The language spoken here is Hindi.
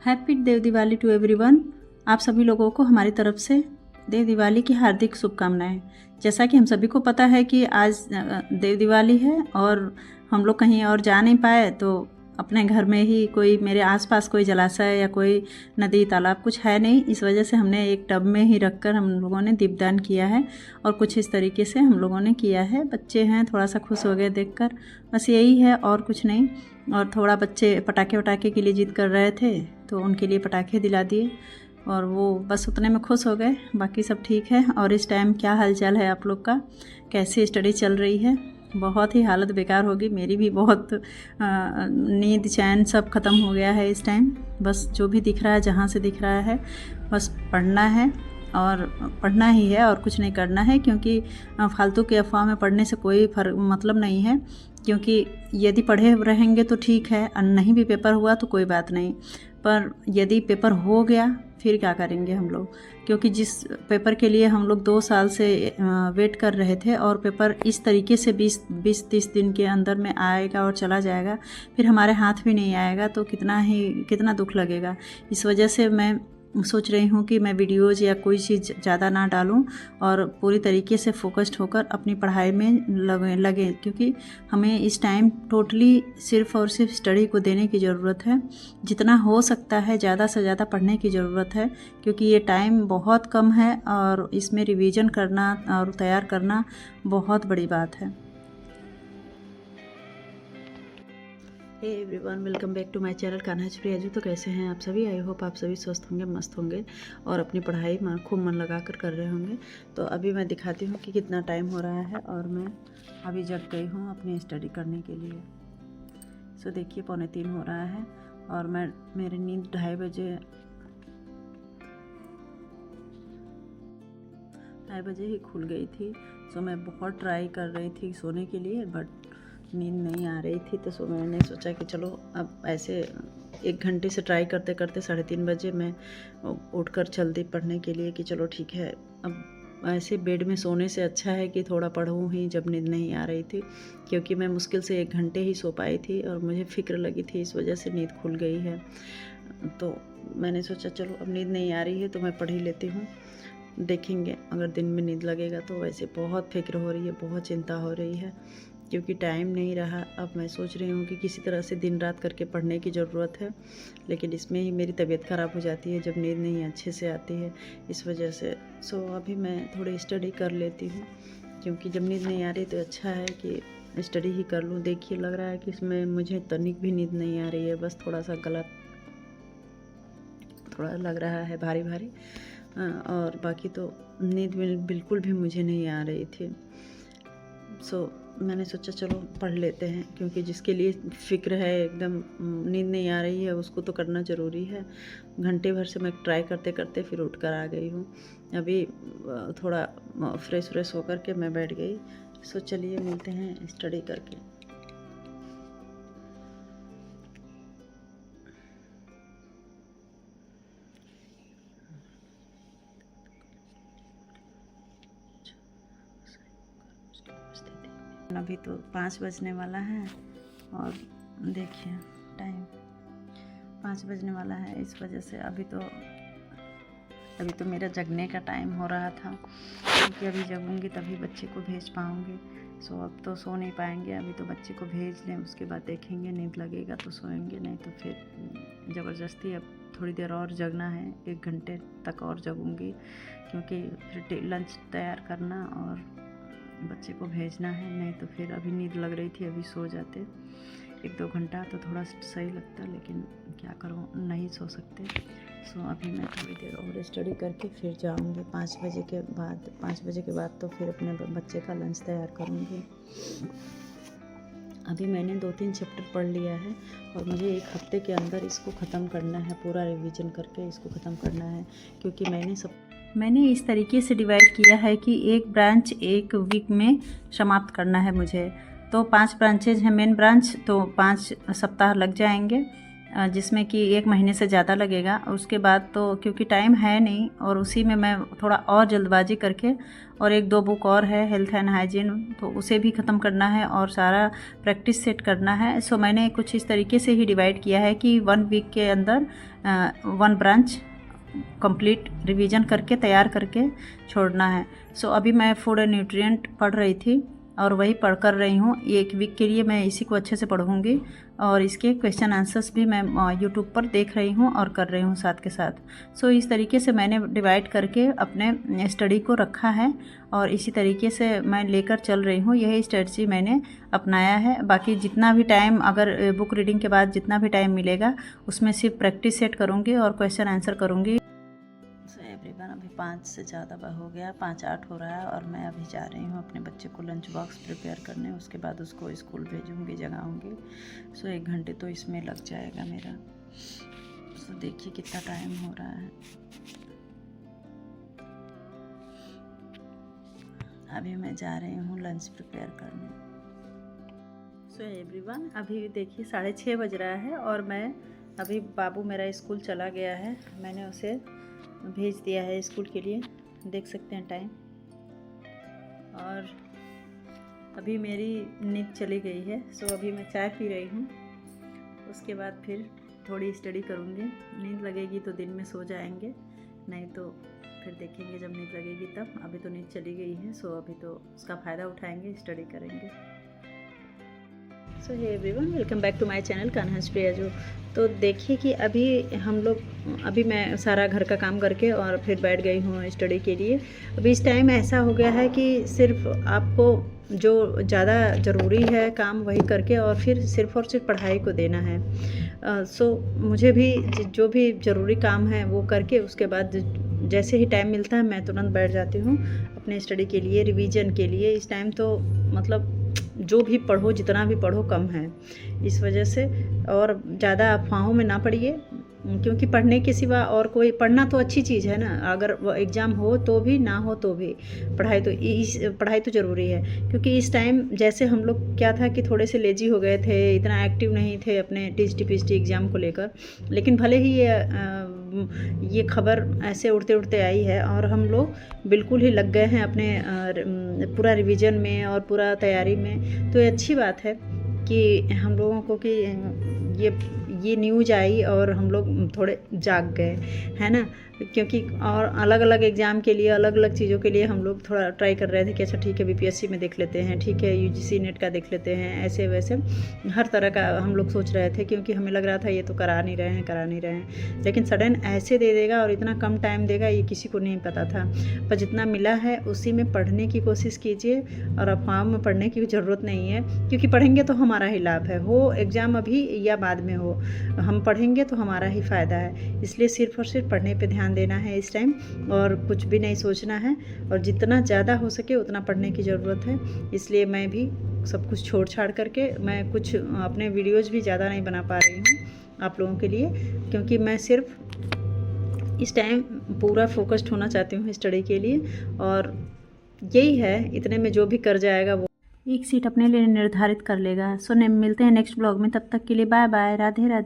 Happy Dev Diwali to everyone. आप सभी लोगों को हमारी तरफ से देव दिवाली की हार्दिक शुभकामनाएं। जैसा कि हम सभी को पता है कि आज देव दिवाली है और हम लोग कहीं और जा नहीं पाए, तो अपने घर में ही कोई मेरे आसपास कोई जलाशय या कोई नदी तालाब कुछ है नहीं, इस वजह से हमने एक टब में ही रखकर हम लोगों ने दीपदान किया है और कुछ इस तरीके से हम लोगों ने किया है। बच्चे हैं, थोड़ा सा खुश हो गए देखकर, बस यही है और कुछ नहीं। और थोड़ा बच्चे पटाखे वटाखे के लिए जिद कर रहे थे, तो उनके लिए पटाखे दिला दिए और वो बस उतने में खुश हो गए। बाकी सब ठीक है। और इस टाइम क्या हालचाल है आप लोग का, कैसी स्टडी चल रही है? बहुत ही हालत बेकार होगी, मेरी भी बहुत नींद चैन सब ख़त्म हो गया है इस टाइम। बस जो भी दिख रहा है, जहाँ से दिख रहा है, बस पढ़ना है और पढ़ना ही है और कुछ नहीं करना है, क्योंकि फालतू के अफवाह में पढ़ने से कोई फर्क मतलब नहीं है। क्योंकि यदि पढ़े रहेंगे तो ठीक है, और नहीं भी पेपर हुआ तो कोई बात नहीं, पर यदि पेपर हो गया फिर क्या करेंगे हम लोग? क्योंकि जिस पेपर के लिए हम लोग 2 साल से वेट कर रहे थे और पेपर इस तरीके से 20-30 दिन के अंदर में आएगा और चला जाएगा, फिर हमारे हाथ भी नहीं आएगा, तो कितना दुख लगेगा। इस वजह से मैं सोच रही हूँ कि मैं वीडियोज़ या कोई चीज़ ज़्यादा ना डालूँ और पूरी तरीके से फोकस्ड होकर अपनी पढ़ाई में लगे, क्योंकि हमें इस टाइम टोटली सिर्फ़ और सिर्फ स्टडी को देने की ज़रूरत है। जितना हो सकता है ज़्यादा से ज़्यादा पढ़ने की ज़रूरत है, क्योंकि ये टाइम बहुत कम है और इसमें रिवीजन करना और तैयार करना बहुत बड़ी बात है। Hey everyone, welcome back to my channel Kanha Priyaju. तो कैसे हैं आप सभी? आई होप आप सभी स्वस्थ होंगे, मस्त होंगे और अपनी पढ़ाई में खूब मन लगा कर रहे होंगे। तो अभी मैं दिखाती हूँ कि कितना टाइम हो रहा है और मैं अभी जग गई हूँ अपनी स्टडी करने के लिए। सो देखिए 2:45 हो रहा है और मेरी नींद 2:30 बजे ही खुल गई थी। सो मैं बहुत ट्राई कर रही थी सोने के लिए, बट नींद नहीं आ रही थी। तो मैंने सोचा कि चलो अब ऐसे 1 घंटे से ट्राई करते करते 3:30 बजे मैं उठकर चल दी पढ़ने के लिए कि चलो ठीक है, अब ऐसे बेड में सोने से अच्छा है कि थोड़ा पढ़ूँ ही जब नींद नहीं आ रही थी, क्योंकि मैं मुश्किल से 1 घंटे ही सो पाई थी और मुझे फ़िक्र लगी थी, इस वजह से नींद खुल गई है। तो मैंने सोचा चलो अब नींद नहीं आ रही है तो मैं पढ़ ही लेती हूँ, देखेंगे अगर दिन में नींद लगेगा तो। वैसे बहुत फिक्र हो रही है, बहुत चिंता हो रही है, क्योंकि टाइम नहीं रहा। अब मैं सोच रही हूँ कि किसी तरह से दिन रात करके पढ़ने की ज़रूरत है, लेकिन इसमें ही मेरी तबीयत ख़राब हो जाती है जब नींद नहीं अच्छे से आती है, इस वजह से। सो अभी मैं थोड़ी स्टडी कर लेती हूँ, क्योंकि जब नींद नहीं आ रही तो अच्छा है कि स्टडी ही कर लूँ। देखिए लग रहा है कि इसमें मुझे तनिक भी नींद नहीं आ रही है, बस थोड़ा सा गला थोड़ा लग रहा है भारी भारी, और बाकी तो नींद बिल्कुल भी मुझे नहीं आ रही थी। सो मैंने सोचा चलो पढ़ लेते हैं, क्योंकि जिसके लिए फ़िक्र है, एकदम नींद नहीं आ रही है, उसको तो करना ज़रूरी है। घंटे भर से मैं ट्राई करते करते फिर उठ कर आ गई हूँ। अभी थोड़ा फ्रेश होकर के मैं बैठ गई। सो चलिए मिलते हैं स्टडी करके। अभी तो 5 बजने वाला है और देखिए टाइम 5 बजने वाला है, इस वजह से अभी तो मेरा जगने का टाइम हो रहा था, क्योंकि अभी जगूंगी तभी बच्चे को भेज पाऊंगी। सो अब तो सो नहीं पाएंगे, अभी तो बच्चे को भेज लें, उसके बाद देखेंगे, नींद लगेगा तो सोएंगे, नहीं तो फिर ज़बरदस्ती अब थोड़ी देर और जगना है, 1 घंटे तक और जगूंगी, क्योंकि फिर लंच तैयार करना और बच्चे को भेजना है। नहीं तो फिर अभी नींद लग रही थी, अभी सो जाते 1-2 घंटा तो थोड़ा सही लगता, लेकिन क्या करूँ, नहीं सो सकते। सो अभी मैं थोड़ी देर और स्टडी करके फिर जाऊँगी 5 बजे के बाद। 5 बजे के बाद तो फिर अपने बच्चे का लंच तैयार करूँगी। अभी मैंने 2-3 चैप्टर पढ़ लिया है और मुझे 1 हफ्ते के अंदर इसको ख़त्म करना है, पूरा रिवीजन करके इसको ख़त्म करना है, क्योंकि मैंने इस तरीके से डिवाइड किया है कि एक ब्रांच 1 वीक में समाप्त करना है मुझे। तो 5 ब्रांचेज हैं मेन ब्रांच, तो 5 सप्ताह लग जाएंगे। जिसमें कि 1 महीने से ज़्यादा लगेगा। उसके बाद तो क्योंकि टाइम है नहीं, और उसी में मैं थोड़ा और जल्दबाजी करके, और 1-2 बुक और है हेल्थ एंड हाइजीन, तो उसे भी ख़त्म करना है और सारा प्रैक्टिस सेट करना है। सो मैंने कुछ इस तरीके से ही डिवाइड किया है कि 1 वीक के अंदर 1 ब्रांच कंप्लीट रिवीजन करके तैयार करके छोड़ना है। सो अभी मैं फूड एंड न्यूट्रिएंट पढ़ रही थी और वही पढ़ कर रही हूँ। 1 वीक के लिए मैं इसी को अच्छे से पढ़ूँगी, और इसके क्वेश्चन आंसर्स भी मैं यूट्यूब पर देख रही हूँ और कर रही हूँ साथ के साथ। सो इस तरीके से मैंने डिवाइड करके अपने स्टडी को रखा है, और इसी तरीके से मैं लेकर चल रही हूँ। यही स्ट्रेटजी मैंने अपनाया है। बाकी जितना भी टाइम, अगर बुक रीडिंग के बाद जितना भी टाइम मिलेगा, उसमें सिर्फ प्रैक्टिस सेट करूँगी और क्वेश्चन आंसर करूँगी। सो एवरीवन, अभी 5 से ज़्यादा हो गया, 5-8 हो रहा है, और मैं अभी जा रही हूँ अपने बच्चे को लंच बॉक्स प्रिपेयर करने। उसके बाद उसको स्कूल भेजूँगी, जगाऊँगी। सो 1 घंटे तो इसमें लग जाएगा मेरा। सो देखिए कितना टाइम हो रहा है। अभी मैं जा रही हूँ लंच प्रिपेयर करने। सो एवरीवन, अभी देखिए 6:30 बज रहा है, और मैं अभी, बाबू मेरा स्कूल चला गया है, मैंने उसे भेज दिया है स्कूल के लिए, देख सकते हैं टाइम। और अभी मेरी नींद चली गई है। सो अभी मैं चाय पी रही हूँ। उसके बाद फिर थोड़ी स्टडी करूँगी। नींद लगेगी तो दिन में सो जाएंगे, नहीं तो फिर देखेंगे जब नींद लगेगी तब। अभी तो नींद चली गई है, सो अभी तो उसका फ़ायदा उठाएंगे, स्टडी करेंगे। So hey everyone, welcome back to my channel Kanha's Priyaju. तो देखिए कि अभी मैं सारा घर का काम करके और फिर बैठ गई हूँ स्टडी के लिए। अभी इस टाइम ऐसा हो गया है कि सिर्फ आपको जो ज़्यादा ज़रूरी है काम वही करके, और फिर सिर्फ और सिर्फ पढ़ाई को देना है। सो मुझे भी जो भी ज़रूरी काम है वो करके, उसके बाद जैसे ही टाइम मिलता है मैं तुरंत बैठ जाती हूँ अपने स्टडी के लिए, रिवीजन के लिए। इस टाइम तो मतलब जो भी पढ़ो, जितना भी पढ़ो कम है, इस वजह से। और ज़्यादा अफवाहों में ना पढ़िए, क्योंकि पढ़ने के सिवा और कोई, पढ़ना तो अच्छी चीज़ है ना, अगर वो एग्ज़ाम हो तो भी, ना हो तो भी पढ़ाई तो ज़रूरी है। क्योंकि इस टाइम जैसे हम लोग क्या था कि थोड़े से लेजी हो गए थे, इतना एक्टिव नहीं थे अपने टीएसटी एग्ज़ाम को लेकर। लेकिन भले ही ये खबर ऐसे उड़ते उड़ते आई है, और हम लोग बिल्कुल ही लग गए हैं अपने पूरा रिवीजन में और पूरा तैयारी में। तो ये अच्छी बात है कि हम लोगों को कि ये न्यूज़ आई और हम लोग थोड़े जाग गए, है ना। क्योंकि और अलग अलग एग्ज़ाम के लिए, अलग अलग चीज़ों के लिए हम लोग थोड़ा ट्राई कर रहे थे कि अच्छा ठीक है बीपीएससी में देख लेते हैं, ठीक है यूजीसी नेट का देख लेते हैं, ऐसे वैसे हर तरह का हम लोग सोच रहे थे। क्योंकि हमें लग रहा था ये तो करा नहीं रहे हैं, लेकिन सडन ऐसे दे देगा और इतना कम टाइम देगा, ये किसी को नहीं पता था। पर जितना मिला है उसी में पढ़ने की कोशिश कीजिए, और अफवाह में पढ़ने की ज़रूरत नहीं है, क्योंकि पढ़ेंगे तो हमारा ही लाभ है। हो एग्ज़ाम अभी या बाद में हो, हम पढ़ेंगे तो हमारा ही फ़ायदा है। इसलिए सिर्फ और सिर्फ पढ़ने पे ध्यान देना है इस टाइम, और कुछ भी नहीं सोचना है। और जितना ज़्यादा हो सके उतना पढ़ने की ज़रूरत है। इसलिए मैं भी सब कुछ छोड़ छाड़ करके, मैं कुछ अपने वीडियोज़ भी ज़्यादा नहीं बना पा रही हूँ आप लोगों के लिए, क्योंकि मैं सिर्फ इस टाइम पूरा फोकस्ड होना चाहती हूँ स्टडी के लिए। और यही है, इतने में जो भी कर जाएगा वो एक सीट अपने लिए निर्धारित कर लेगा। सो मिलते हैं नेक्स्ट ब्लॉग में, तब तक के लिए बाय बाय, राधे राधे।